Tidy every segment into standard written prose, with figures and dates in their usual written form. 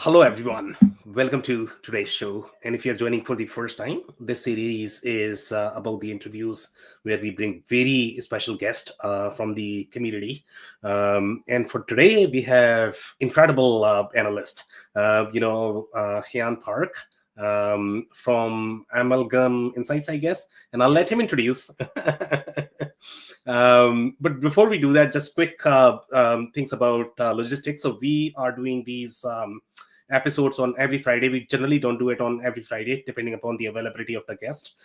Hello, everyone. Welcome to today's show. And if you're joining for the first time, this series is about the interviews where we bring very special guests from the community. And for today, we have incredible analyst, Hyoun Park from Amalgam Insights, I guess. And I'll let him introduce. But before we do that, just quick things about logistics. So we are doing these episodes on every Friday. We generally don't do it on every Friday, depending upon the availability of the guest.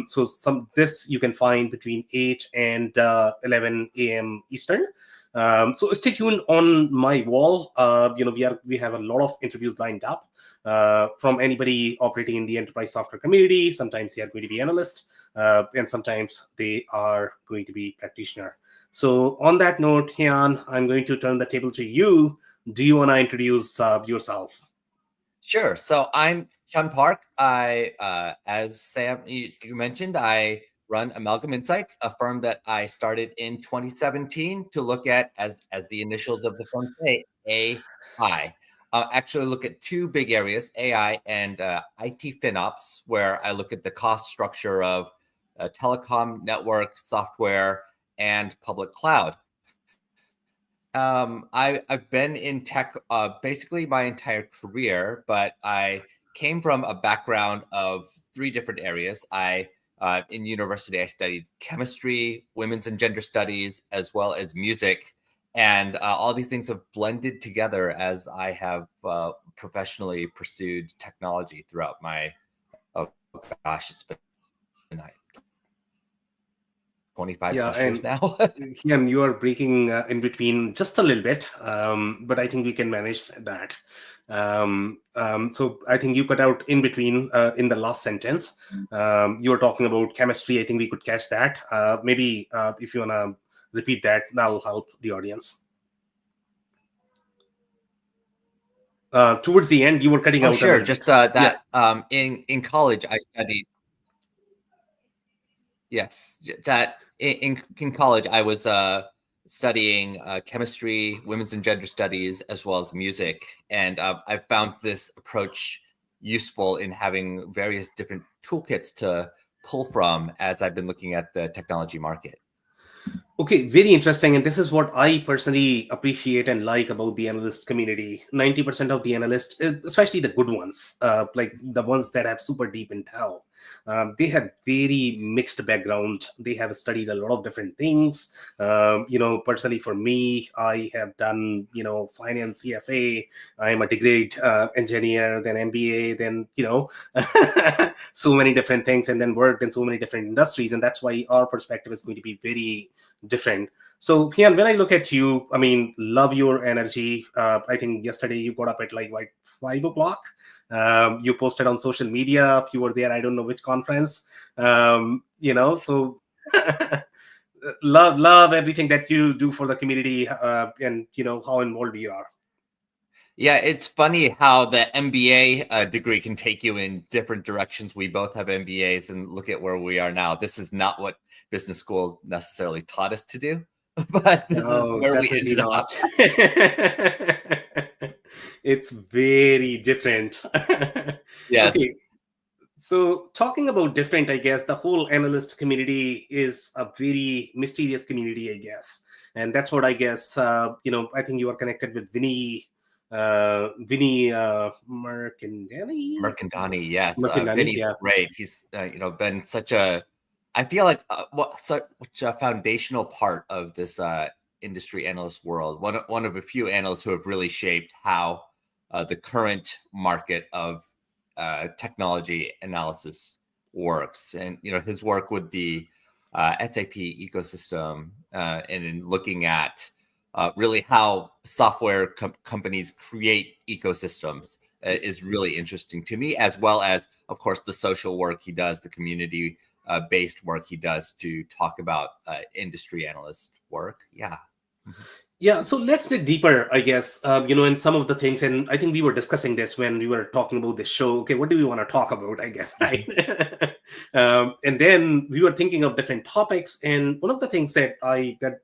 So this you can find between 8 and 11 a.m. Eastern. So stay tuned on my wall. We have a lot of interviews lined up from anybody operating in the enterprise software community. Sometimes they are going to be analysts, and sometimes they are going to be practitioner. So on that note, Hyoun, I'm going to turn the table to you. Do you want to introduce yourself? Sure. So I'm Hyoun Park. As Sam, you mentioned, I run Amalgam Insights, a firm that I started in 2017 to look at, as the initials of the firm say, AI. Actually look at two big areas, AI and IT FinOps, where I look at the cost structure of telecom, network, software, and public cloud. I've been in tech basically my entire career, but I came from a background of three different areas. In university, I studied chemistry, women's and gender studies, as well as music. And all these things have blended together as I have professionally pursued technology throughout my, oh gosh, it's been 25 Yeah, plus years and now. Hyoun, you are breaking in between just a little bit, but I think we can manage that. So I think you cut out in between in the last sentence. You were talking about chemistry. I think we could catch that. Maybe if you want to repeat that, that'll help the audience. Towards the end, you were cutting Oh, out a sure. little bit. Just Yeah. in college, I studied. Yes, that in college, I was studying chemistry, women's and gender studies, as well as music, and I found this approach useful in having various different toolkits to pull from as I've been looking at the technology market. Okay, very interesting. And this is what I personally appreciate and like about the analyst community. 90% of the analysts, especially the good ones, like the ones that have super deep intel, they have very mixed background. They have studied a lot of different things. Personally for me, I have done, finance, CFA. I'm a degree engineer, then MBA, then, so many different things, and then worked in so many different industries. And that's why our perspective is going to be very different. So Hyoun, when I look at you, I mean, love your energy. I think yesterday you got up at like 5 o'clock. You posted on social media. You were there. I don't know which conference. So love everything that you do for the community, and how involved you are. Yeah, it's funny how the MBA degree can take you in different directions. We both have MBAs, and look at where we are now. This is not what business school necessarily taught us to do, but this is No, where we definitely ended up. not. It's very different. Yes. Okay, so talking about different, I guess the whole analyst community is a very mysterious community, I guess, and that's what I guess. I think you are connected with Vinny Mercantani, yes. Mercantani, Vinny's yeah. great. He's been such a, I feel like such a foundational part of this industry analyst world. One of a few analysts who have really shaped how the current market of technology analysis works. And his work with the SAP ecosystem and in looking at really how software companies create ecosystems is really interesting to me, as well as, of course, the social work he does, the community based work he does to talk about industry analyst work. Yeah. Yeah, so let's dig deeper, I guess, in some of the things. And I think we were discussing this when we were talking about this show. Okay, what do we want to talk about, I guess, right? Mhm. And then we were thinking of different topics. And one of the things that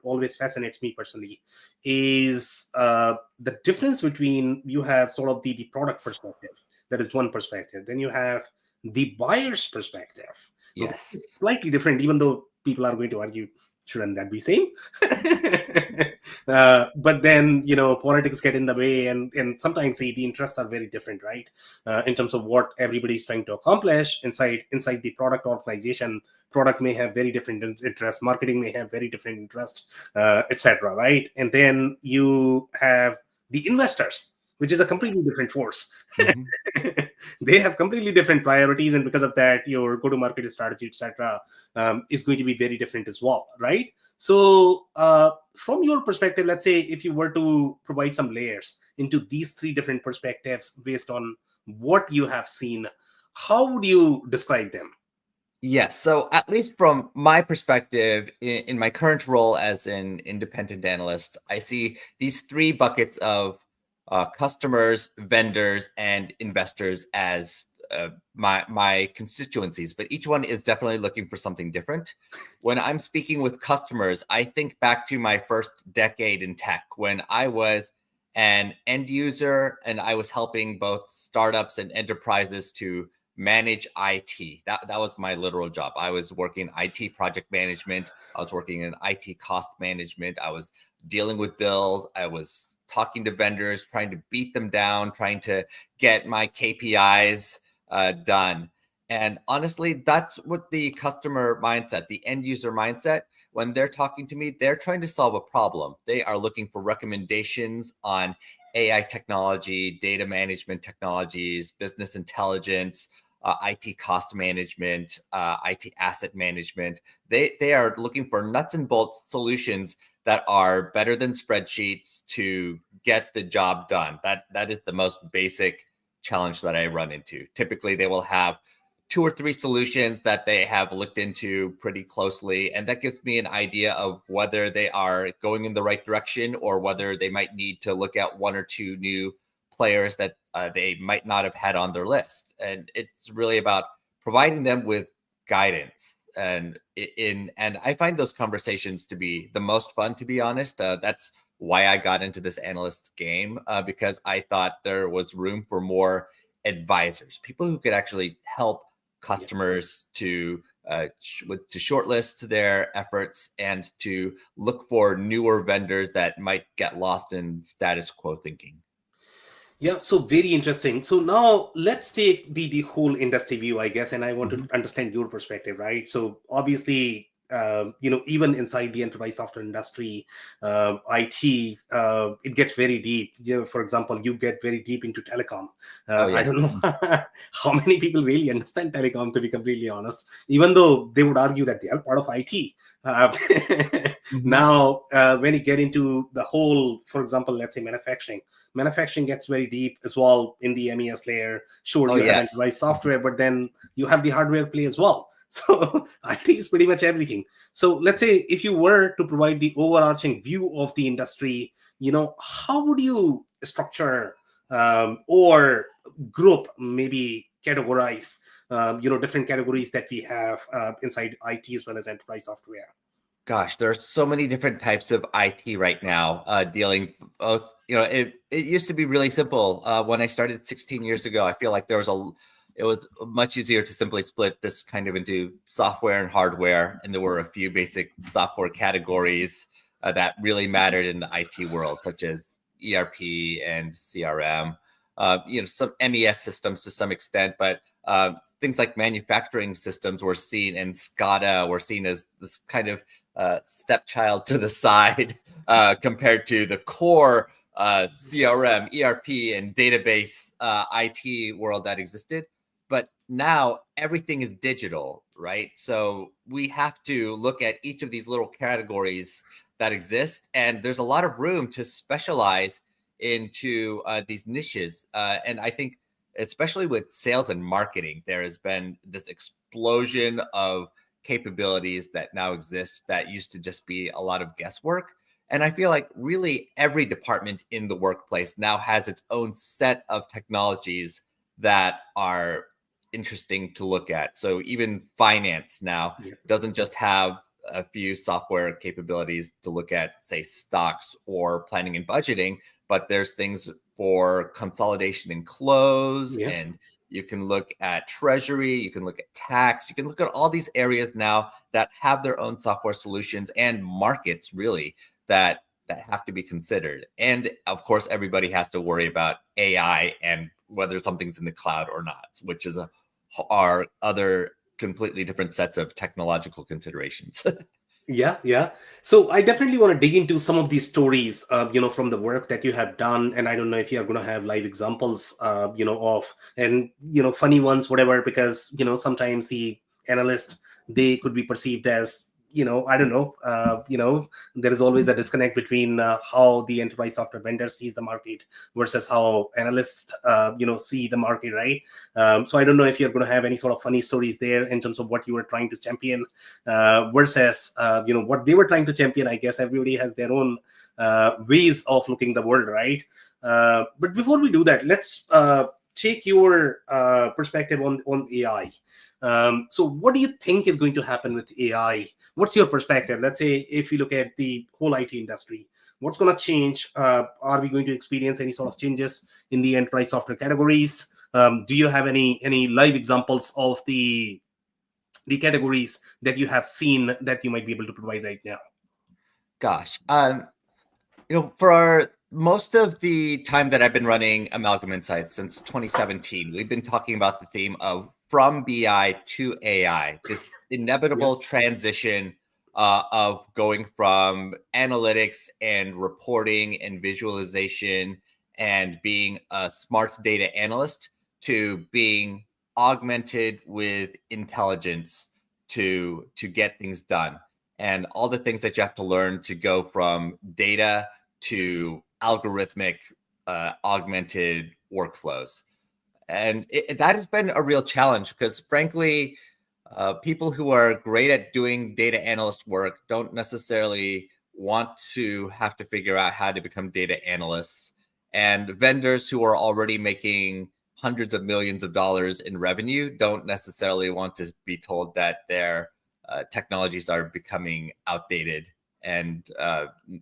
always fascinates me personally is the difference between you have sort of the product perspective. That is one perspective. Then you have the buyer's perspective. Okay, Yes. it's slightly different, even though people are going to argue, shouldn't that be same? But then politics get in the way, and sometimes the interests are very different, right? In terms of what everybody's trying to accomplish inside the product organization. Product may have very different interests, marketing may have very different interests, etc., right? And then you have the investors, which is a Yes. completely different force. Mhm. They have completely different priorities, and because of that your go to market strategy, etc., is going to be very different as well, right? So from your perspective, let's say if you were to provide some layers into these three different perspectives based on what you have seen, how would you describe them? Yes. So, at least from my perspective, in my current role as an independent analyst, I see these three buckets of customers, vendors, and investors as my constituencies. But each one is definitely looking for something different. When I'm speaking with customers, I think back to my first decade in tech when I was an end user and I was helping both startups and enterprises to manage IT. That was my literal job. I was working IT project management. I was working in IT cost management. I was dealing with bills. I was talking to vendors, trying to beat them down, trying to get my KPIs done. And honestly, that's what the customer mindset, the end user mindset, when they're talking to me, they're trying to solve a problem. They are looking for recommendations on AI technology, data management technologies, business intelligence, IT cost management, IT asset management. They are looking for nuts and bolts solutions that are better than spreadsheets to get the job done. That is the most basic challenge that I run into. Typically, they will have two or three solutions that they have looked into pretty closely, and that gives me an idea of whether they are going in the right direction or whether they might need to look at one or two new players that they might not have had on their list. And it's really about providing them with guidance. And I find those conversations to be the most fun, to be honest. That's why I got into this analyst game, because I thought there was room for more advisors, people who could actually help Yeah. customers to shortlist their efforts and to look for newer vendors that might get lost in status quo thinking. Yeah, so very interesting. So now let's take the whole industry view, I guess, and I want to Mhm. understand your perspective, right? So obviously, even inside the enterprise software industry, IT, it gets very deep. For example, you get very deep into telecom. Oh, I yes. don't know how many people really understand telecom, to be completely honest, even though they would argue that they are part of IT. Uh, Mhm. Now, when you get into the whole, for example, let's say manufacturing gets very deep as well in the MES layer. Sure, Oh, you have yes. enterprise software, but then you have the hardware play as well. So IT is pretty much everything. So let's say if you were to provide the overarching view of the industry, how would you structure or group, maybe categorize, different categories that we have inside IT as well as enterprise software? Gosh, there's so many different types of IT right now, dealing both. It used to be really simple. When I started 16 years ago, I feel like it was much easier to simply split this kind of into software and hardware, and there were a few basic software categories that really mattered in the IT world, such as ERP and CRM. Some MES systems to some extent, but things like manufacturing systems were seen, and SCADA were seen as this kind of stepchild to the side compared to the core CRM, ERP, and database IT world that existed. But now everything is digital, right? So we have to look at each of these little categories that exist, and there's a lot of room to specialize into these niches. And I think, especially with sales and marketing, there has been this explosion of capabilities that now exist that used to just be a lot of guesswork. And I feel like really every department in the workplace now has its own set of technologies that are interesting to look at. So even finance now doesn't just have a few software capabilities to look at, say, stocks or planning and budgeting, but there's things for consolidation and close, and you can look at treasury, you can look at tax, you can look at all these areas now that have their own software solutions and markets really that have to be considered. And of course, everybody has to worry about AI and whether something's in the cloud or not, which is our other completely different sets of technological considerations. Yeah. So I definitely want to dig into some of these stories, from the work that you have done. And I don't know if you are going to have live examples, of, and, funny ones, whatever, because, sometimes the analyst, they could be perceived as, I don't know, there is always a disconnect between how the enterprise software vendor sees the market versus how analysts, see the market, right? So I don't know if you're going to have any sort of funny stories there in terms of what you were trying to champion versus what they were trying to champion. I guess everybody has their own ways of looking the world, right? But before we do that, let's take your perspective on AI. So what do you think is going to happen with AI? What's your perspective? Let's say if you look at the whole IT industry, what's going to change? Are we going to experience any sort of changes in the enterprise software categories? Do you have any live examples of the categories that you have seen that you might be able to provide right now? Gosh, for most of the time that I've been running Amalgam Insights since 2017, we've been talking about the theme of from BI to AI, this inevitable transition of going from analytics and reporting and visualization and being a smart data analyst to being augmented with intelligence to get things done, and all the things that you have to learn to go from data to algorithmic augmented workflows. And that has been a real challenge because, frankly, people who are great at doing data analyst work don't necessarily want to have to figure out how to become data analysts. And vendors who are already making hundreds of millions of dollars in revenue don't necessarily want to be told that their technologies are becoming outdated and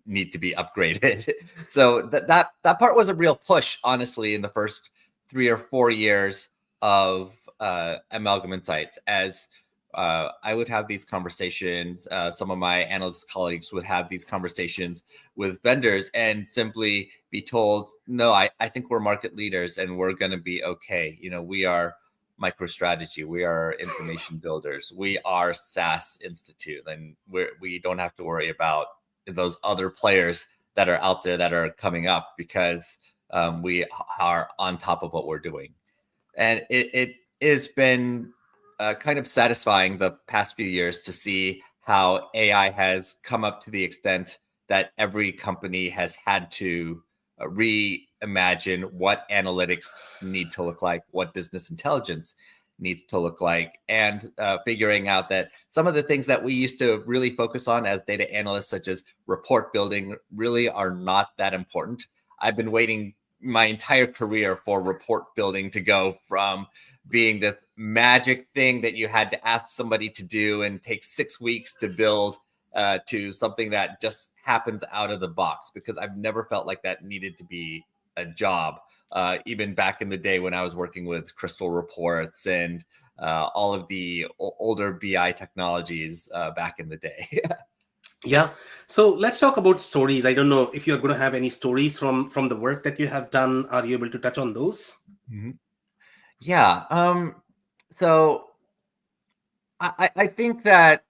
need to be upgraded. So that part was a real push, honestly, in the first 3 or 4 years of Amalgam Insights, as I would have these conversations. Some of my analyst colleagues would have these conversations with vendors and simply be told, no, I think we're market leaders and we're going to be okay. We are MicroStrategy, we are information builders, we are SaaS Institute, and we don't have to worry about those other players that are out there that are coming up because we are on top of what we're doing. And it has been kind of satisfying the past few years to see how AI has come up to the extent that every company has had to reimagine what analytics need to look like, what business intelligence needs to look like, and figuring out that some of the things that we used to really focus on as data analysts, such as report building, really are not that important. I've been waiting my entire career for report building to go from being this magic thing that you had to ask somebody to do and take 6 weeks to build to something that just happens out of the box, because I've never felt like that needed to be a job. Even back in the day when I was working with Crystal Reports and all of the older BI technologies back in the day. Yeah. So let's talk about stories. I don't know if you're going to have any stories from the work that you have done. Are you able to touch on those? Mm-hmm. Yeah. So I think that,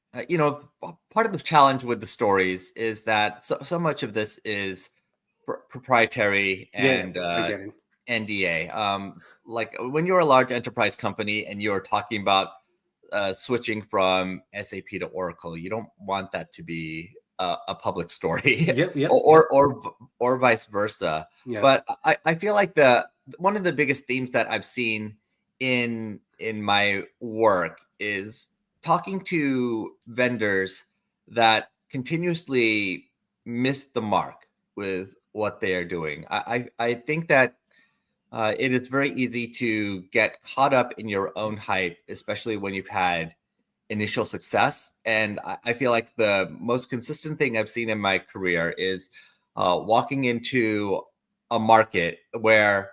part of the challenge with the stories is that so much of this is proprietary Yeah, and I get it. NDA. Like when you're a large enterprise company and you're talking about switching from SAP to Oracle, you don't want that to be a public story, Yep. or vice versa. Yeah. But I feel like one of the biggest themes that I've seen in my work is talking to vendors that continuously missed the mark with what they are doing. I think that it is very easy to get caught up in your own hype, especially when you've had initial success. And I feel like the most consistent thing I've seen in my career is walking into a market where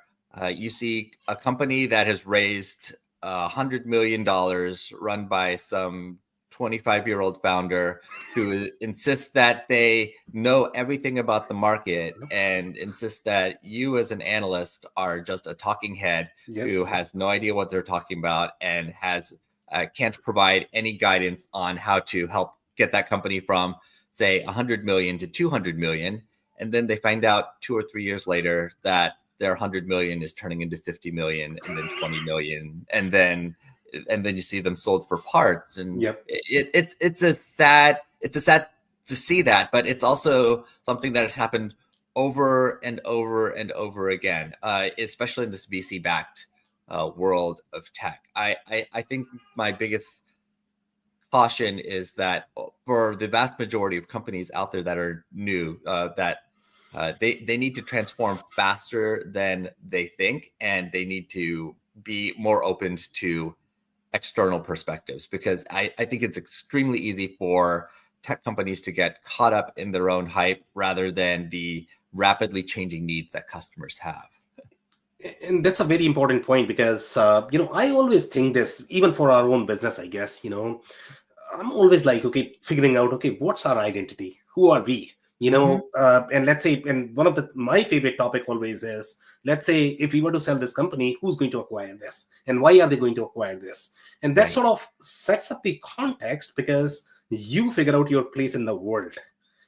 you see a company that has raised $100 million run by some 25-year-old founder who insists that they know everything about the market and insists that you as an analyst are just a talking head who Yes. has no idea what they're talking about and can't provide any guidance on how to help get that company from, say, 100 million to 200 million. And then they find out 2 or 3 years later that their 100 million is turning into 50 million and then 20 million. And then you see them sold for parts. And Yep. it's a sad to see that, but it's also something that has happened over and over and over again, especially in this VC-backed world of tech. I think my biggest caution is that for the vast majority of companies out there that are new, they need to transform faster than they think, and they need to be more open to external perspectives, because I think it's extremely easy for tech companies to get caught up in their own hype rather than the rapidly changing needs that customers have. And that's a very important point because I always think this, even for our own business, I guess. I'm always like, okay, figuring out, okay, what's our identity? Who are we? Mm-hmm. And let's say, and one of my favorite topic always is, let's say, if we were to sell this company, who's going to acquire this, and why are they going to acquire this? And that sort Right. of sets up the context because you figure out your place in the world.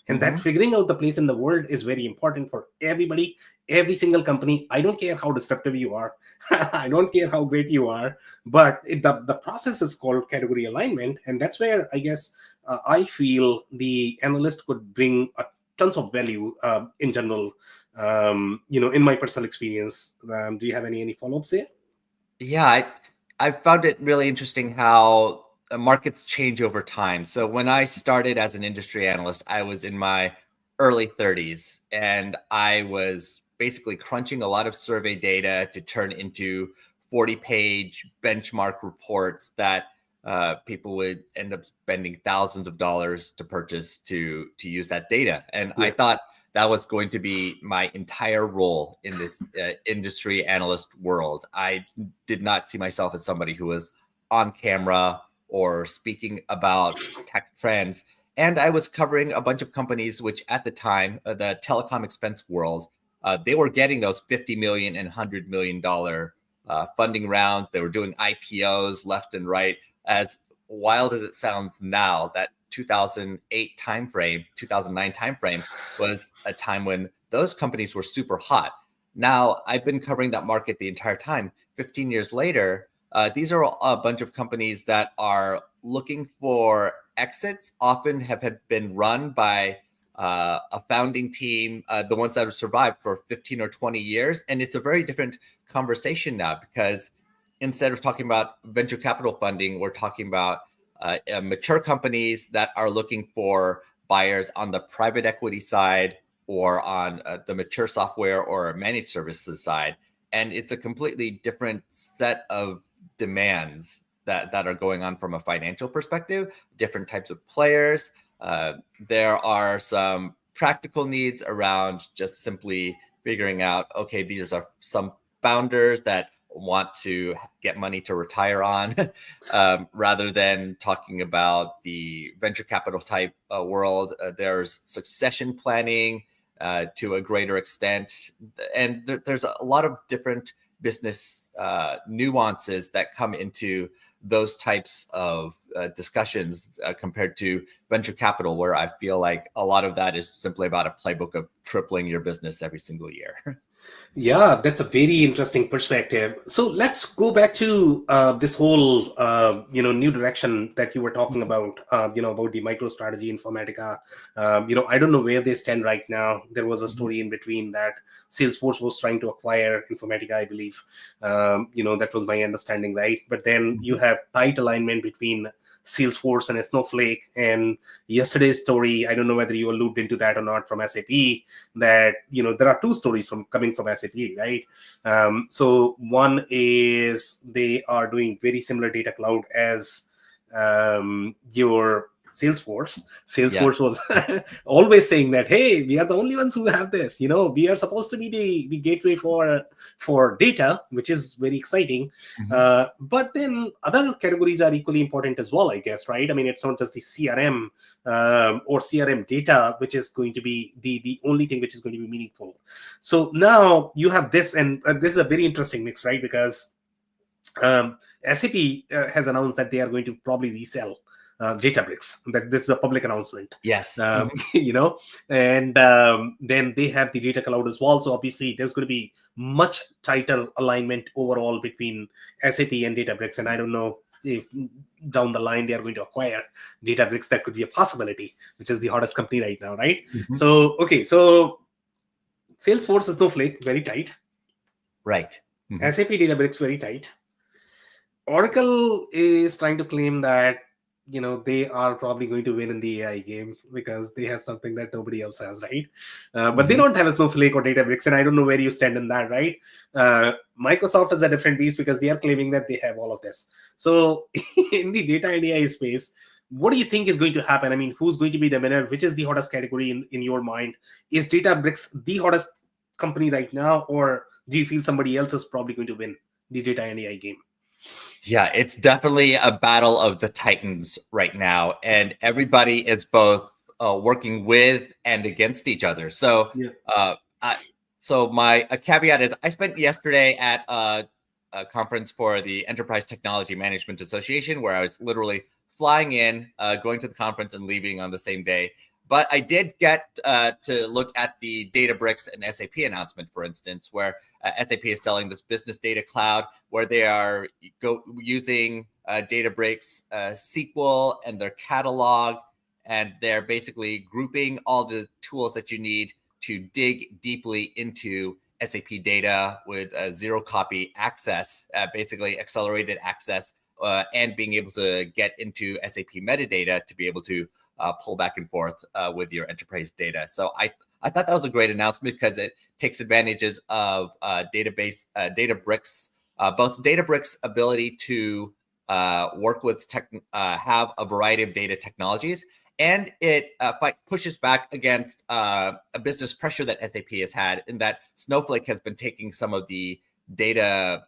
And that Mm-hmm. figuring out the place in the world is very important for everybody, every single company. I don't care how disruptive you are. I don't care how great you are, but the process is called category alignment. And that's where I guess I feel the analyst could bring tons of value in general, in my personal experience. Do you have any follow-ups there? Yeah, I found it really interesting how markets change over time. So when I started as an industry analyst, I was in my early 30s, and I was basically crunching a lot of survey data to turn into 40-page benchmark reports that people would end up spending thousands of dollars to purchase to use that data. And I Yeah. thought that was going to be my entire role in this industry analyst world. I did not see myself as somebody who was on camera or speaking about tech trends. And I was covering a bunch of companies, which at the time, the telecom expense world, they were getting those 50 million and $100 million funding rounds. They were doing IPOs left and right. As wild as it sounds now, that 2008 timeframe, 2009 timeframe was a time when those companies were super hot. Now, I've been covering that market the entire time. 15 years later, these are a bunch of companies that are looking for exits, often have been run by a founding team, the ones that have survived for 15 or 20 years. And it's a very different conversation now, because instead of talking about venture capital funding, we're talking about mature companies that are looking for buyers on the private equity side or on the mature software or managed services side. And it's a completely different set of demands that are going on from a financial perspective, different types of players. There are some practical needs around just simply figuring out, okay, these are some founders that want to get money to retire on, rather than talking about the venture capital type world. There's succession planning to a greater extent. And there's a lot of different business nuances that come into those types of discussions compared to venture capital, where I feel like a lot of that is simply about a playbook of tripling your business every single year. Yeah, that's a very interesting perspective. So let's go back to this whole, new direction that you were talking about, about the micro strategy Informatica. I don't know where they stand right now. There was a story in between that Salesforce was trying to acquire Informatica, I believe. That was my understanding, right? But then you have tight alignment between Salesforce and Snowflake. And yesterday's story, I don't know whether you looped into that or not, from SAP, that there are two stories coming from SAP, right? So one is they are doing very similar data cloud as your Salesforce. Yeah. Salesforce was always saying that, hey, we are the only ones who have this. We are supposed to be the gateway for data, which is very exciting. Mhm. But then other categories are equally important as well, I guess, right? I mean, it's not just the CRM or CRM data, which is going to be the only thing which is going to be meaningful. So now you have this, and this is a very interesting mix, right? Because SAP has announced that they are going to probably resell Databricks. That this is a public announcement. Yes. Um, Mhm. and then they have the data cloud as well. So obviously, there's going to be much tighter alignment overall between SAP and Databricks. And I don't know if down the line they are going to acquire Databricks. That could be a possibility, which is the hottest company right now, right? Mhm. So okay, so Salesforce is Snowflake, very tight. Right. Mhm. SAP Databricks, very tight. Oracle is trying to claim that they are probably going to win in the AI game because they have something that nobody else has, right? But they Mhm. don't have a Snowflake or Databricks, and I don't know where you stand in that, right? Microsoft is a different beast because they are claiming that they have all of this. So in the data and AI space, what do you think is going to happen? I mean, who's going to be the winner? Which is the hottest category in your mind? Is Databricks the hottest company right now, or do you feel somebody else is probably going to win the data and AI game? Yeah, it's definitely a battle of the titans right now, and everybody is both working with and against each other. So, Yeah. my caveat is I spent yesterday at a conference for the Enterprise Technology Management Association, where I was literally flying in, going to the conference, and leaving on the same day. But I did get to look at the Databricks and SAP announcement, for instance, where SAP is selling this business data cloud where they are using Databricks SQL and their catalog, and they're basically grouping all the tools that you need to dig deeply into SAP data with zero copy access, basically accelerated access, and being able to get into SAP metadata to be able to pull back and forth with your enterprise data. So I thought that was a great announcement because it takes advantages of Databricks, both Databricks' ability to work with have a variety of data technologies, and it pushes back against a business pressure that SAP has had, in that Snowflake has been taking some of the data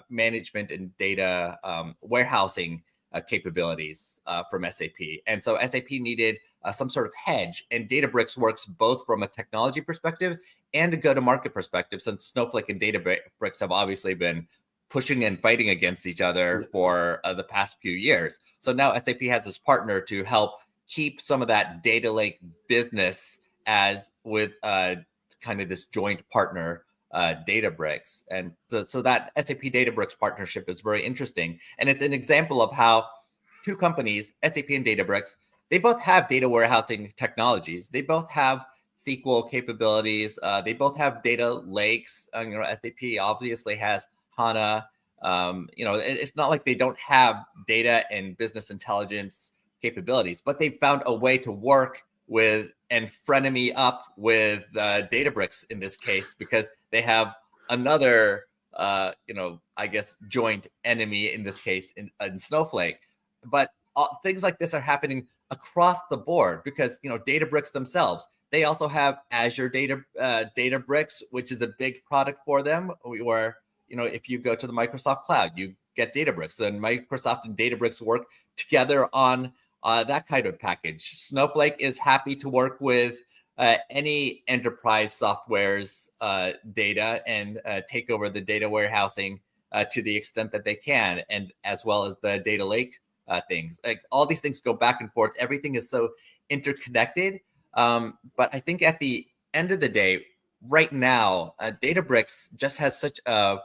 management and data warehousing capabilities from SAP. And so SAP needed some sort of hedge, and Databricks works both from a technology perspective and a go-to-market perspective, since Snowflake and Databricks have obviously been pushing and fighting against each other for the past few years. So now SAP has this partner to help keep some of that data lake business as with kind of this joint partner, Databricks. And so that SAP Databricks partnership is very interesting. And it's an example of how two companies, SAP and Databricks, they both have data warehousing technologies. They both have SQL capabilities. They both have data lakes. SAP obviously has HANA. It's not like they don't have data and business intelligence capabilities, but they found a way to work with and frenemy up with Databricks in this case, because they have another, I guess, joint enemy in this case in Snowflake. But things like this are happening across the board because, Databricks themselves, they also have Azure Databricks, which is a big product for them, where, if you go to the Microsoft cloud, you get Databricks, and Microsoft and Databricks work together on that kind of package. Snowflake is happy to work with any enterprise software's data and take over the data warehousing to the extent that they can, and as well as the data lake things. Like, all these things go back and forth. Everything is so interconnected. But I think at the end of the day, right now, Databricks just has such a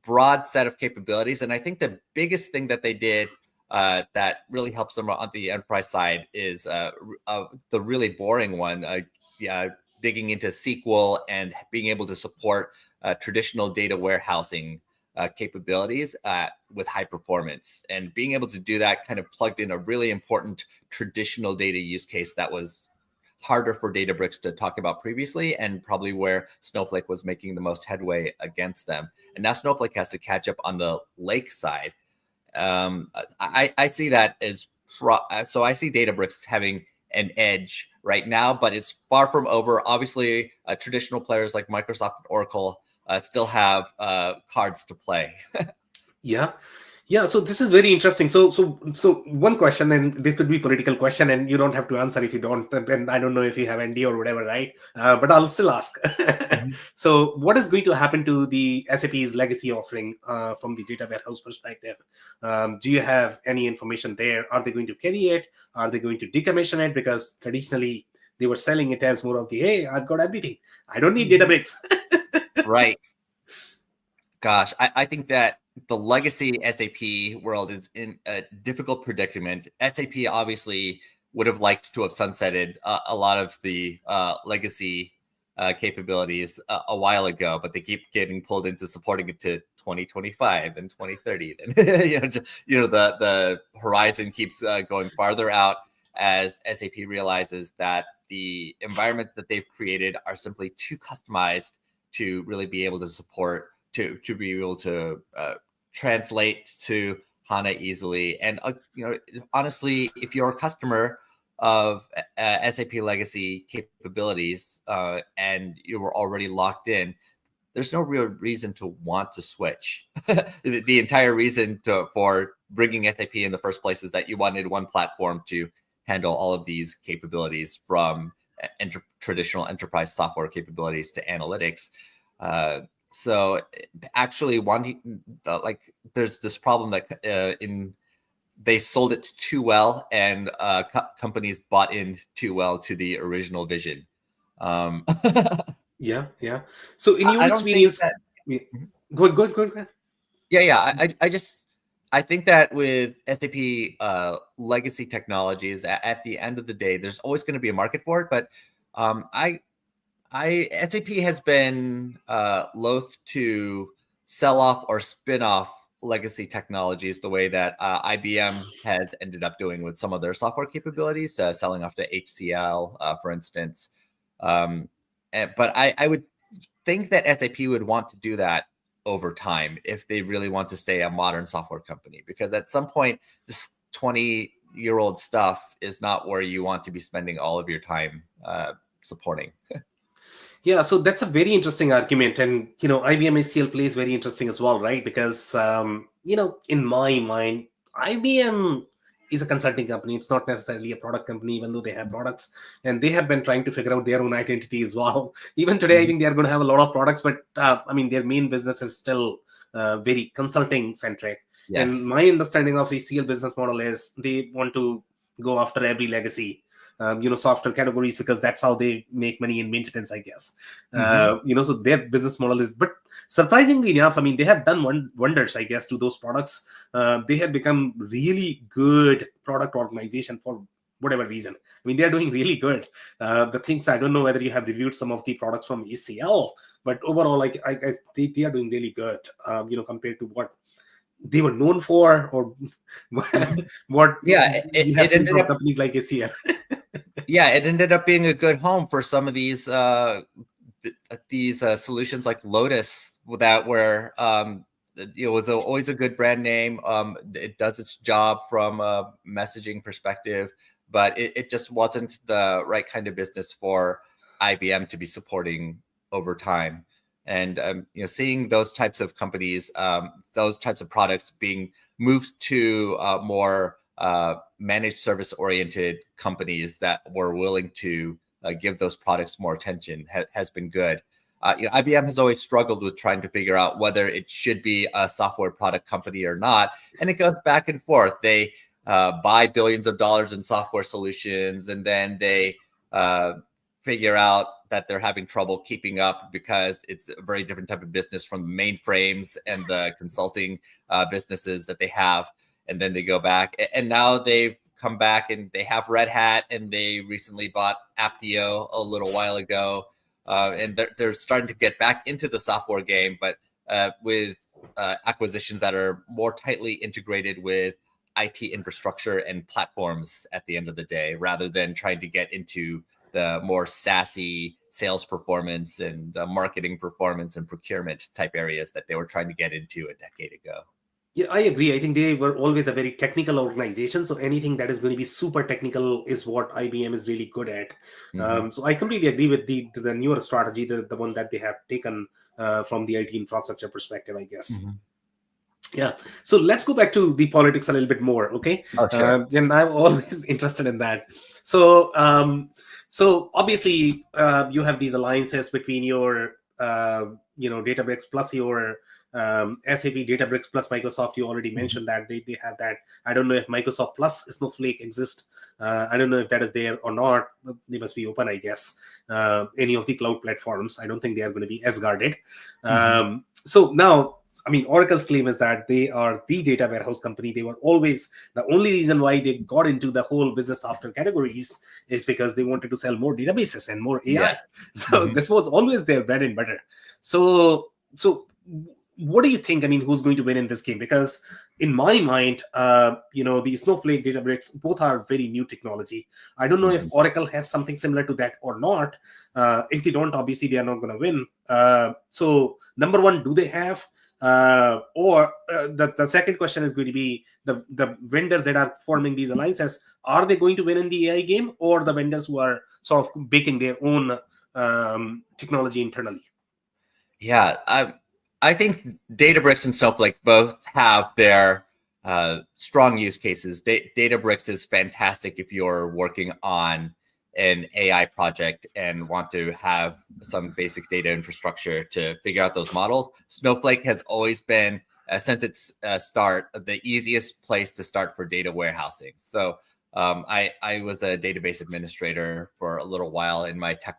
broad set of capabilities. And I think the biggest thing that they did that really helps them on the enterprise side is the really boring one, digging into SQL and being able to support traditional data warehousing capabilities with high performance. And being able to do that kind of plugged in a really important traditional data use case that was harder for Databricks to talk about previously, and probably where Snowflake was making the most headway against them. And now Snowflake has to catch up on the lake side. I see that as so I see Databricks having an edge right now, but it's far from over. Obviously, traditional players like Microsoft and Oracle still have cards to play. Yeah. Yeah, so this is very interesting. So one question, and this could be political question, and you don't have to answer if you don't. And I don't know if you have ND or whatever, right? But I'll still ask. So, what is going to happen to the SAP's legacy offering from the data warehouse perspective? Do you have any information there? Are they going to carry it? Are they going to decommission it? Because traditionally they were selling it as more of the, hey, I've got everything. I don't need Databricks. Right. Gosh, I think that the legacy SAP world is in a difficult predicament. SAP obviously would have liked to have sunsetted a lot of the legacy capabilities a while ago, but they keep getting pulled into supporting it to 2025 and 2030. Then the horizon keeps going farther out as SAP realizes that the environments that they've created are simply too customized to really be able to support, to be able to translate to HANA easily. And honestly, if you're a customer of SAP legacy capabilities and you were already locked in, there's no real reason to want to switch. The entire reason for bringing SAP in the first place is that you wanted one platform to handle all of these capabilities, from traditional enterprise software capabilities to analytics. So actually wanting, there's this problem that they sold it too well, and companies bought in too well to the original vision. Yeah. So in your I don't think experience, that. go ahead. Yeah. I think that with SAP legacy technologies, at the end of the day, there's always going to be a market for it. But SAP has been loath to sell off or spin off legacy technologies the way that IBM has ended up doing with some of their software capabilities, selling off to HCL, for instance. But I would think that SAP would want to do that over time if they really want to stay a modern software company, because at some point, this 20-year-old stuff is not where you want to be spending all of your time supporting. Yeah, so that's a very interesting argument, and IBM ACL plays very interesting as well, right? Because in my mind, IBM is a consulting company. It's not necessarily a product company, even though they have products, and they have been trying to figure out their own identity as well. Even today, I think they are going to have a lot of products, but their main business is still very consulting centric. Yes. And my understanding of ACL business model is they want to go after every legacy software categories, because that's how they make money in maintenance, I guess. So their business model is, but surprisingly enough, they have done wonders, I guess, to those products. They have become really good product organization for whatever reason. They are doing really good. The things, I don't know whether you have reviewed some of the products from ACL, but overall, they are doing really good, compared to what they were known for, or what you have seen from companies like ACL. Yeah, it ended up being a good home for some of these solutions like Lotus, that were it was always a good brand name. It does its job from a messaging perspective, but it just wasn't the right kind of business for IBM to be supporting over time. And seeing those types of companies, those types of products being moved to more managed service oriented companies that were willing to give those products more attention has been good. IBM has always struggled with trying to figure out whether it should be a software product company or not, and it goes back and forth. They buy billions of dollars in software solutions, and then they figure out that they're having trouble keeping up because it's a very different type of business from the mainframes and the consulting businesses that they have. And then they go back, and now they've come back and they have Red Hat, and they recently bought Apptio a little while ago. And they're starting to get back into the software game, but with acquisitions that are more tightly integrated with IT infrastructure and platforms at the end of the day, rather than trying to get into the more SaaSy sales performance and marketing performance and procurement type areas that they were trying to get into a decade ago. Yeah, I agree. I think they were always a very technical organization. So anything that is going to be super technical is what IBM is really good at. So I completely agree with the newer strategy, the one that they have taken from the IT infrastructure perspective, I guess. Yeah. So let's go back to the politics a little bit more. Okay. Oh, sure. And I'm always interested in that. So obviously you have these alliances between your Databricks plus your SAP Databricks plus Microsoft. You already mentioned that they have that. I don't know if Microsoft plus Snowflake exists. I don't know if that is there or not. They must be open, I guess. Any of the cloud platforms. I don't think they are going to be as guarded. So now, I mean, Oracle's claim is that they are the data warehouse company. They were always the only reason why they got into the whole business software categories is because they wanted to sell more databases and more AI. Yes. So this was always their bread and butter. So what do you think? I mean, who's going to win in this game? Because in my mind, the Snowflake, Databricks, both are very new technology. I don't know if Oracle has something similar to that or not. If they don't, obviously they are not going to win. So number one, do they have? The second question is going to be the vendors that are forming these alliances, are they going to win in the AI game, or the vendors who are sort of baking their own technology internally? Yeah, I think Databricks and Snowflake both have their strong use cases. Databricks is fantastic if you're working on an AI project and want to have some basic data infrastructure to figure out those models. Snowflake has always been, since its start, the easiest place to start for data warehousing. So I was a database administrator for a little while in my tech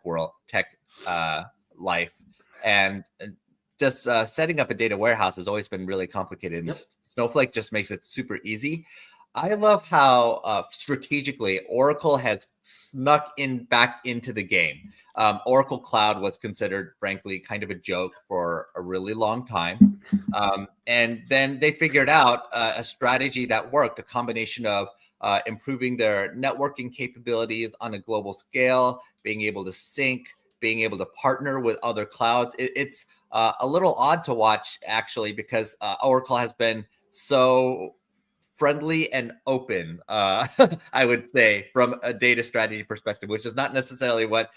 life. And just setting up a data warehouse has always been really complicated. And Snowflake just makes it super easy. I love how strategically Oracle has snuck back into the game. Oracle Cloud was considered, frankly, kind of a joke for a really long time. And then they figured out a strategy that worked, a combination of improving their networking capabilities on a global scale, being able to sync, being able to partner with other clouds. It's a little odd to watch, actually, because Oracle has been so friendly and open, I would say, from a data strategy perspective, which is not necessarily what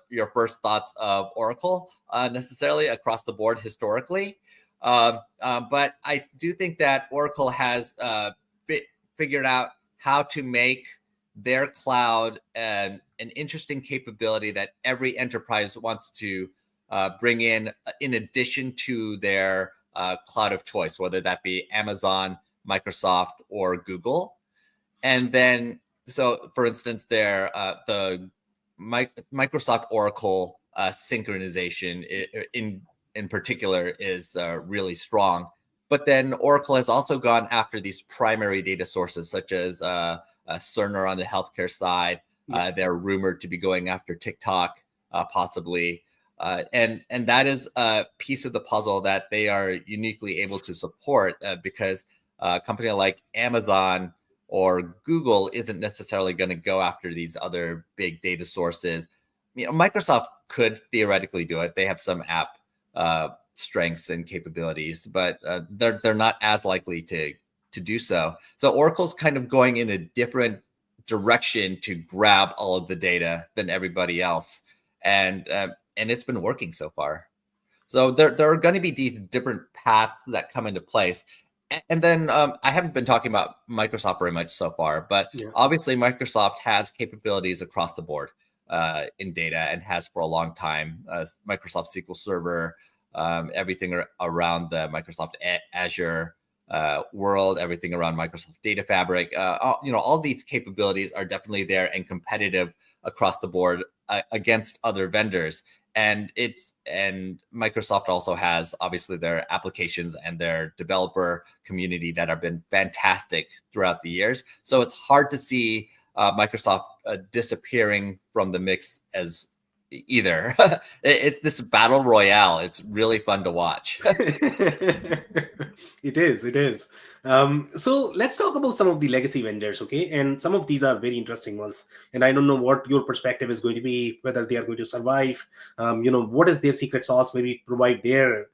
your first thoughts of Oracle necessarily across the board historically. But I do think that Oracle has figured out how to make their cloud an interesting capability that every enterprise wants to bring in addition to their cloud of choice, whether that be Amazon, Microsoft, or Google. And then, so for instance, the Microsoft Oracle synchronization in particular is really strong. But then Oracle has also gone after these primary data sources, such as Cerner on the healthcare side. They're rumored to be going after TikTok, possibly. And that is a piece of the puzzle that they are uniquely able to support because a company like Amazon or Google isn't necessarily going to go after these other big data sources. Microsoft could theoretically do it. They have some app strengths and capabilities, but they're not as likely to do so. So Oracle's kind of going in a different direction to grab all of the data than everybody else, and it's been working so far. So there are going to be these different paths that come into place. And then I haven't been talking about Microsoft very much so far, but obviously Microsoft has capabilities across the board in data and has for a long time. Microsoft SQL Server, everything around the Microsoft Azure world, everything around Microsoft Data Fabric. All these capabilities are definitely there and competitive across the board against other vendors. And Microsoft also has obviously their applications and their developer community that have been fantastic throughout the years. So it's hard to see Microsoft disappearing from the mix as either. It's this battle royale. It's really fun to watch. It is. It is. So let's talk about some of the legacy vendors, okay? And some of these are very interesting ones. And I don't know what your perspective is going to be, whether they are going to survive. What is their secret sauce? Maybe provide their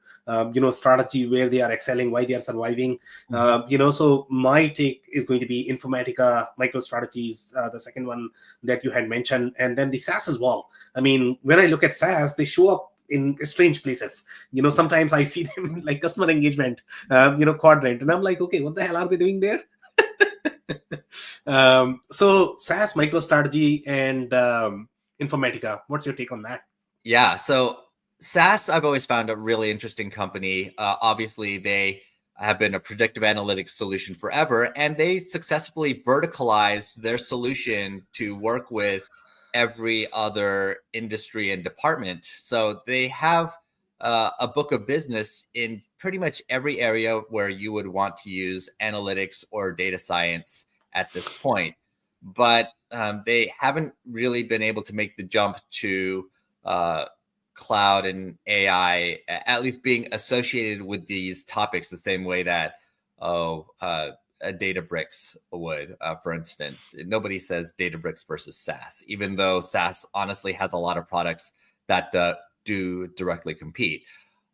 strategy where they are excelling, why they are surviving. So my take is going to be Informatica, MicroStrategies, the second one that you had mentioned, and then the SaaS as well. I mean, when I look at SaaS, they show up in strange places. Sometimes I see them in like customer engagement, quadrant, and I'm like, okay, what the hell are they doing there? So SaaS, MicroStrategy, and Informatica. What's your take on that? Yeah, so SaaS, I've always found a really interesting company. Obviously, they have been a predictive analytics solution forever, and they successfully verticalized their solution to work with every other industry and department. So they have a book of business in pretty much every area where you would want to use analytics or data science at this point. But they haven't really been able to make the jump to cloud and AI, at least being associated with these topics the same way that a Databricks would, for instance. Nobody says Databricks versus SaaS, even though SaaS honestly has a lot of products that do directly compete.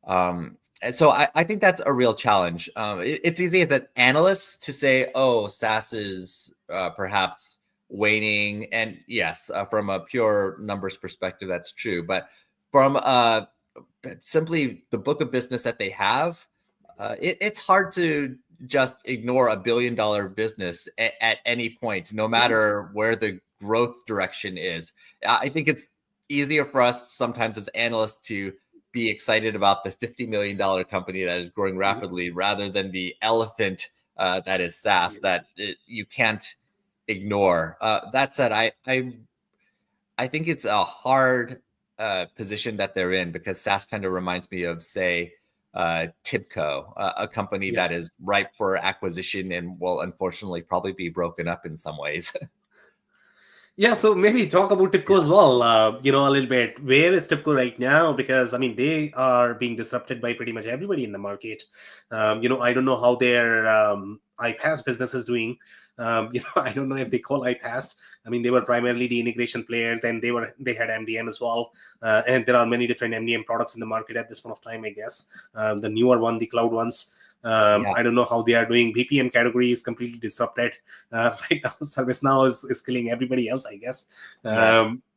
And so I think that's a real challenge. It's easy as an analyst to say, oh, SaaS is perhaps waning. And yes, from a pure numbers perspective, that's true. But from simply the book of business that they have, it's hard to just ignore $1 billion business at any point, no matter where the growth direction is. I think it's easier for us sometimes as analysts to be excited about the $50 million company that is growing rapidly rather than the elephant that is SaaS that you can't ignore. That said, I think it's a hard position that they're in, because SaaS kind of reminds me of, say, Tibco, a company that is ripe for acquisition and will unfortunately probably be broken up in some ways. Yeah, so maybe talk about Tipco as well, a little bit. Where is Tipco right now? Because, I mean, they are being disrupted by pretty much everybody in the market. I don't know how their iPaaS business is doing. I don't know if they call iPaaS. I mean, they were primarily the integration player. Then they had MDM as well. And there are many different MDM products in the market at this point of time, I guess. The newer one, the cloud ones. I don't know how they are doing. BPM category is completely disrupted right now. ServiceNow is killing everybody else, I guess.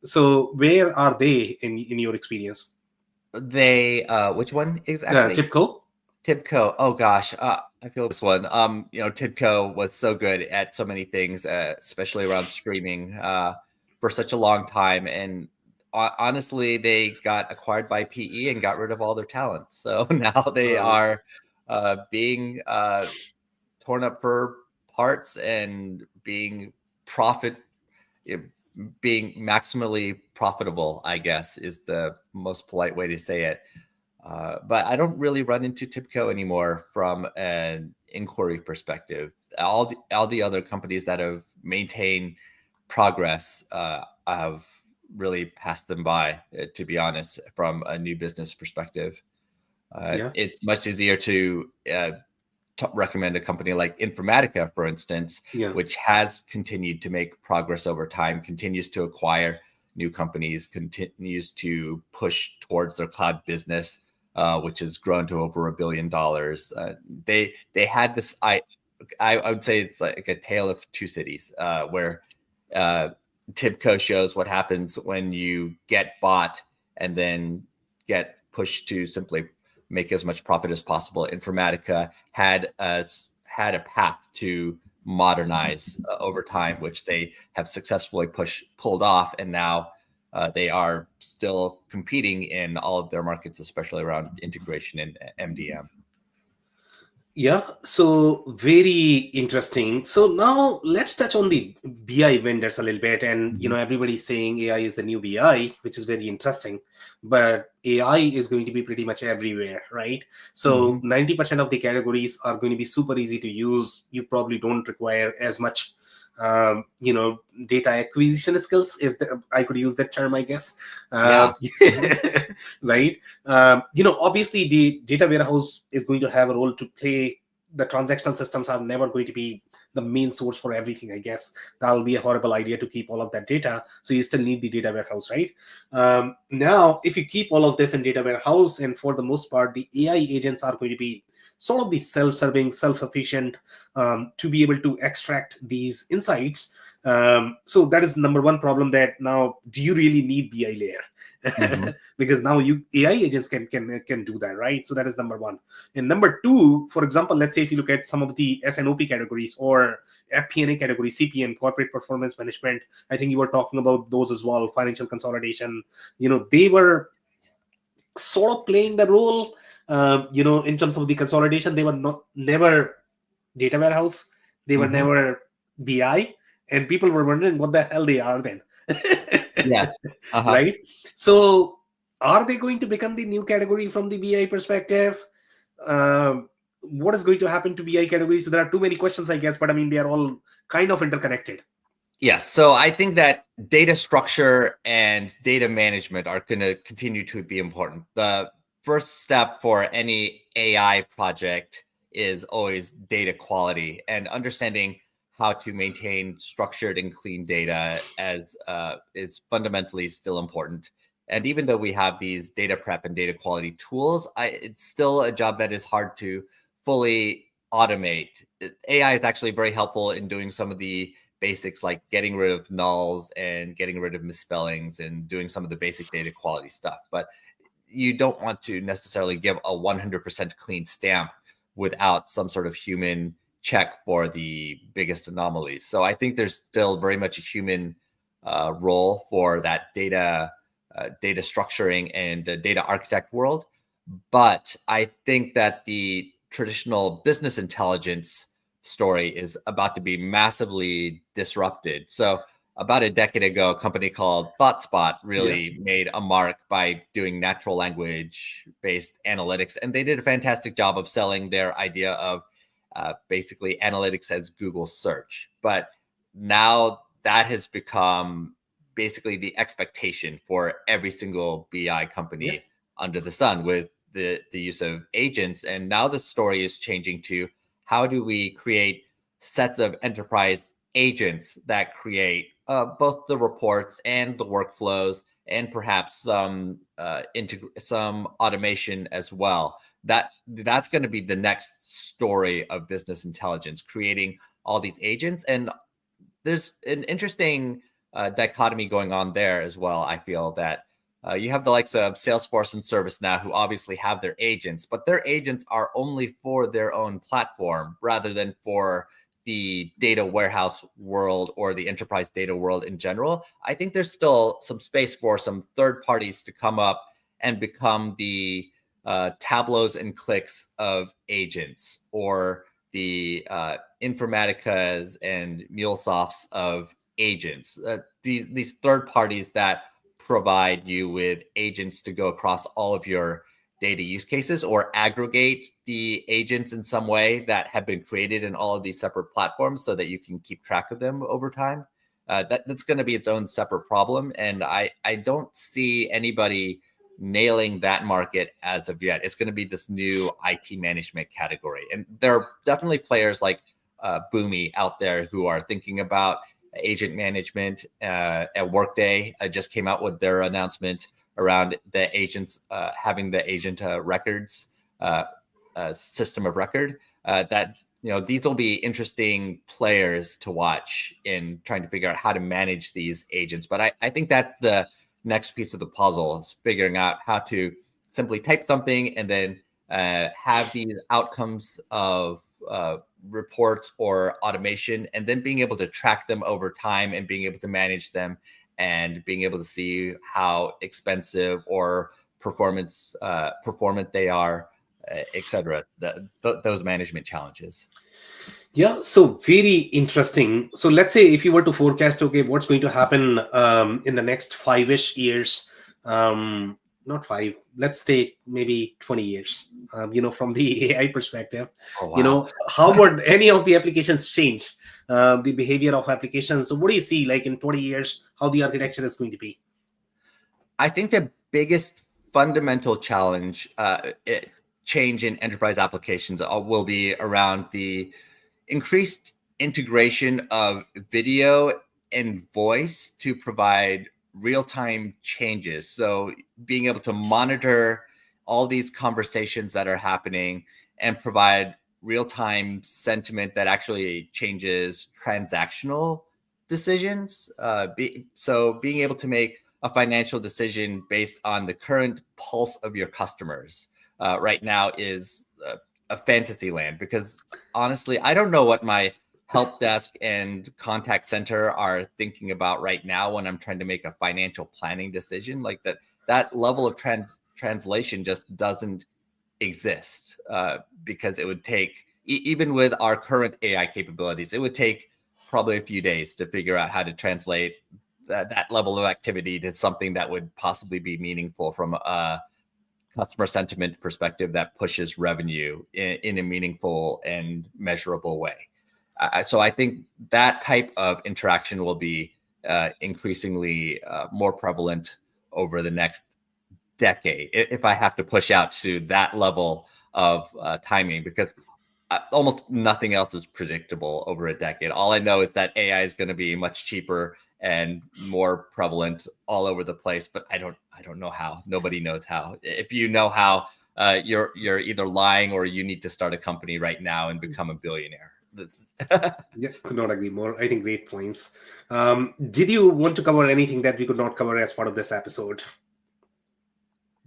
So where are they in your experience? They which one exactly? Tibco. Oh gosh, I feel this one. Tibco was so good at so many things, especially around streaming, for such a long time, and honestly, they got acquired by PE and got rid of all their talent. So now they are being torn up for parts and being maximally profitable, I guess, is the most polite way to say it. But I don't really run into Tibco anymore from an inquiry perspective. All the other companies that have maintained progress have really passed them by, to be honest, from a new business perspective. It's much easier to recommend a company like Informatica, for instance, which has continued to make progress over time, continues to acquire new companies, continues to push towards their cloud business, which has grown to over $1 billion. They had this, I would say it's like a tale of two cities, where Tibco shows what happens when you get bought and then get pushed to simply make as much profit as possible. Informatica had a path to modernize over time, which they have successfully pulled off, and now they are still competing in all of their markets, especially around integration and MDM. Yeah, so very interesting. So now let's touch on the BI vendors a little bit. And, everybody's saying AI is the new BI, which is very interesting. But AI is going to be pretty much everywhere, right? So 90% of the categories are going to be super easy to use. You probably don't require as much data acquisition skills, if I could use that term, I guess. Yeah. Mhm. Right. Obviously the data warehouse is going to have a role to play. The transactional systems are never going to be the main source for everything, I guess. That will be a horrible idea to keep all of that data, so you still need the data warehouse, right? Now if you keep all of this in data warehouse, and for the most part the AI agents are going to be sort of the self-serving, self-sufficient, to be able to extract these insights. So that is number one problem, that now do you really need BI layer? Mhm. Because now you AI agents can do that, right? So that is number one. And number two, for example, let's say if you look at some of the SNOP categories or FP&A category, CPN, corporate performance management, I think you were talking about those as well, financial consolidation. They were sort of playing the role, in terms of the consolidation. They were not never data warehouse, they were Mhm. never BI, and people were wondering what the hell they are then. Yes. Uh-huh. Right. So are they going to become the new category from the BI perspective? What is going to happen to BI categories? So there are too many questions, I guess, but I mean they are all kind of interconnected. Yes. So I think that data structure and data management are going to continue to be important. The first step for any AI project is always data quality, and understanding how to maintain structured and clean data as is fundamentally still important. And even though we have these data prep and data quality tools, it's still a job that is hard to fully automate. AI is actually very helpful in doing some of the basics, like getting rid of nulls and getting rid of misspellings and doing some of the basic data quality stuff. But you don't want to necessarily give a 100% clean stamp without some sort of human check for the biggest anomalies. So I think there's still very much a human role for that data structuring and data architect world. But I think that the traditional business intelligence story is about to be massively disrupted. So about a decade ago, a company called ThoughtSpot Yeah. really made a mark by doing natural language based analytics. And they did a fantastic job of selling their idea of basically analytics as Google search. But now that has become basically the expectation for every single BI Yeah. company under the sun, with the use of agents. And now the story is changing to how do we create sets of enterprise agents that create both the reports and the workflows, and perhaps some automation as well. That's going to be the next story of business intelligence, creating all these agents. And there's an interesting dichotomy going on there as well. I feel that you have the likes of Salesforce and ServiceNow, who obviously have their agents, but their agents are only for their own platform rather than for the data warehouse world or the enterprise data world in general. I think there's still some space for some third parties to come up and become the Tableaus and clicks of agents, or the Informaticas and MuleSofts of agents. These third parties that provide you with agents to go across all of your data use cases, or aggregate the agents in some way that have been created in all of these separate platforms so that you can keep track of them over time. That's going to be its own separate problem. And I don't see anybody nailing that market as of yet. It's going to be this new IT management category. And there are definitely players like Boomi out there who are thinking about agent management. At Workday just came out with their announcement around the agents having the agent records system of record. That these will be interesting players to watch in trying to figure out how to manage these agents. But I think that's the next piece of the puzzle, is figuring out how to simply type something and then have these outcomes of reports or automation, and then being able to track them over time and being able to manage them, and being able to see how expensive or performant they are, etc. Those management challenges. Yeah, so very interesting. So let's say if you were to forecast, okay, what's going to happen in the next 5-ish years, not 5, let's take maybe 20 years, from the AI perspective, Oh, wow. how would any of the applications change, the behavior of applications? So what do you see, like in 20 years, how the architecture is going to be? I think the biggest fundamental change in enterprise applications will be around the increased integration of video and voice to provide real-time changes. So being able to monitor all these conversations that are happening and provide real-time sentiment that actually changes transactional decisions. So being able to make a financial decision based on the current pulse of your customers right now is a fantasy land, because honestly, I don't know what my help desk and contact center are thinking about right now when I'm trying to make a financial planning decision. Like that level of translation just doesn't exist, because it would take, even with our current AI capabilities, it would take probably a few days to figure out how to translate that level of activity to something that would possibly be meaningful from a customer sentiment perspective that pushes revenue in a meaningful and measurable way. So I think that type of interaction will be increasingly more prevalent over the next decade, if I have to push out to that level of timing, because almost nothing else is predictable over a decade. All I know is that AI is going to be much cheaper and more prevalent all over the place, but I don't know how. Nobody knows how. If you know how, you're either lying or you need to start a company right now and become a billionaire. Yeah, could not agree more. I think great points. Did you want to cover anything that we could not cover as part of this episode?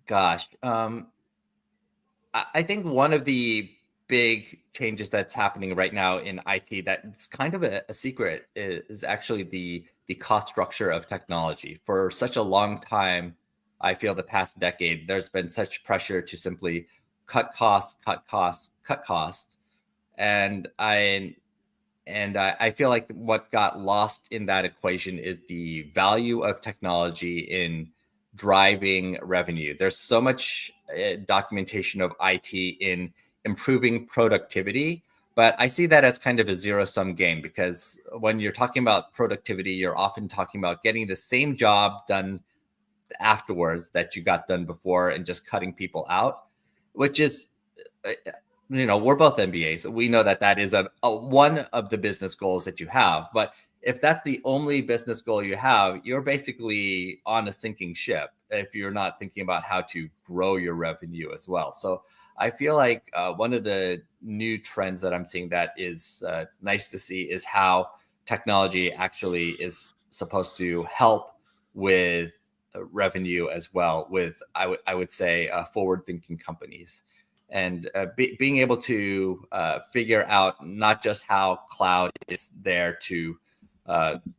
Gosh, I think one of the big changes that's happening right now in IT that's kind of a secret is actually the cost structure of technology. For such a long time, I feel the past decade, there's been such pressure to simply cut costs, cut costs, cut costs. And I feel like what got lost in that equation is the value of technology in driving revenue. There's so much documentation of IT in improving productivity, but I see that as kind of a zero-sum game, because when you're talking about productivity, you're often talking about getting the same job done afterwards that you got done before and just cutting people out, which is we're both MBAs. We know that is a one of the business goals that you have. But if that's the only business goal you have, you're basically on a sinking ship if you're not thinking about how to grow your revenue as well. So I feel like one of the new trends that I'm seeing that is nice to see is how technology actually is supposed to help with revenue as well, with I would say forward-thinking companies. And being able to figure out not just how cloud is there to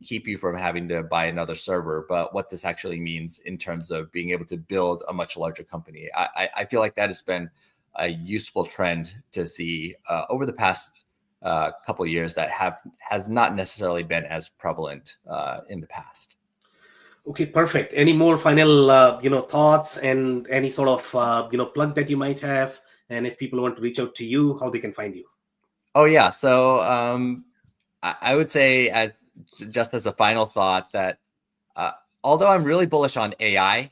keep you from having to buy another server, but what this actually means in terms of being able to build a much larger company. I feel like that has been a useful trend to see over the past couple of years that has not necessarily been as prevalent in the past. Okay, perfect. Any more final, thoughts and any sort of, plug that you might have? And if people want to reach out to you, how they can find you? Oh yeah. So I would say, just as a final thought, that uh, although I'm really bullish on AI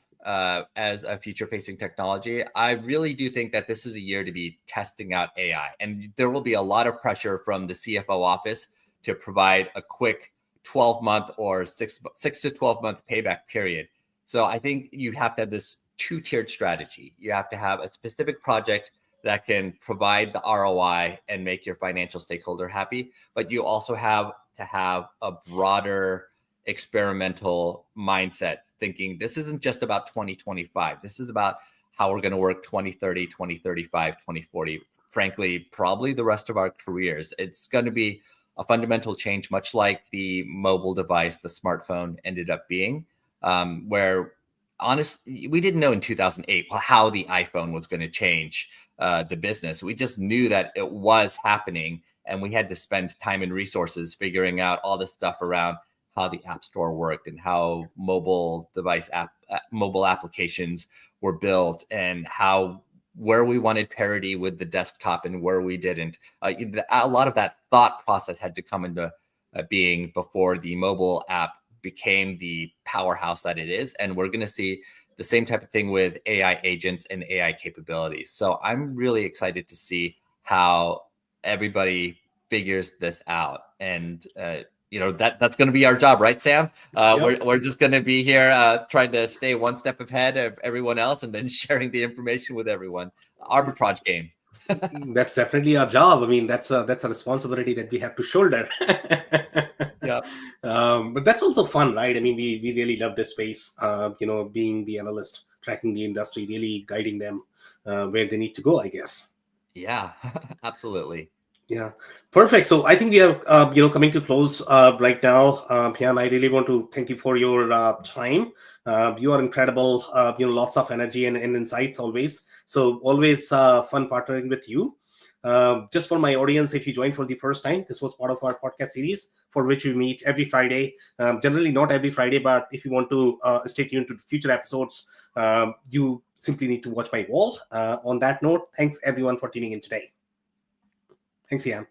as a future-facing technology, I really do think that this is a year to be testing out AI, and there will be a lot of pressure from the CFO office to provide a quick 12-month or 6 to 12-month payback period. So I think you have to have this two-tiered strategy. You have to have a specific project that can provide the ROI and make your financial stakeholder happy, but you also have to have a broader experimental mindset, thinking this isn't just about 2025. This is about how we're going to work 2030, 2035, 2040, frankly, probably the rest of our careers. It's going to be a fundamental change, much like the mobile device, the smartphone ended up being, where honestly, we didn't know in 2008 how the iPhone was going to change the business. We just knew that it was happening, and we had to spend time and resources figuring out all the stuff around how the App Store worked and how mobile device mobile applications were built, and where we wanted parity with the desktop and where we didn't. A lot of that thought process had to come into being before the mobile app became the powerhouse that it is. And we're going to see the same type of thing with AI agents and AI capabilities. So I'm really excited to see how everybody figures this out. And that's going to be our job, right, Sam? Yep. We're just going to be here trying to stay one step ahead of everyone else, and then sharing the information with everyone. Arbitrage game. That's definitely our job. I mean, that's a responsibility that we have to shoulder. Yeah. But that's also fun, right? I mean, we really love this space. Being the analyst, tracking the industry, really guiding them where they need to go, I guess. Yeah, absolutely. Yeah, perfect. So I think we are, coming to close right now. Hyoun, I really want to thank you for your time. You are incredible. Lots of energy and insights always. So always fun partnering with you. Just for my audience, if you joined for the first time, this was part of our podcast series for which we meet every Friday. Generally not every Friday, but if you want to stay tuned to future episodes, you simply need to watch my wall. On that note, thanks everyone for tuning in today. Thanks, Hyoun.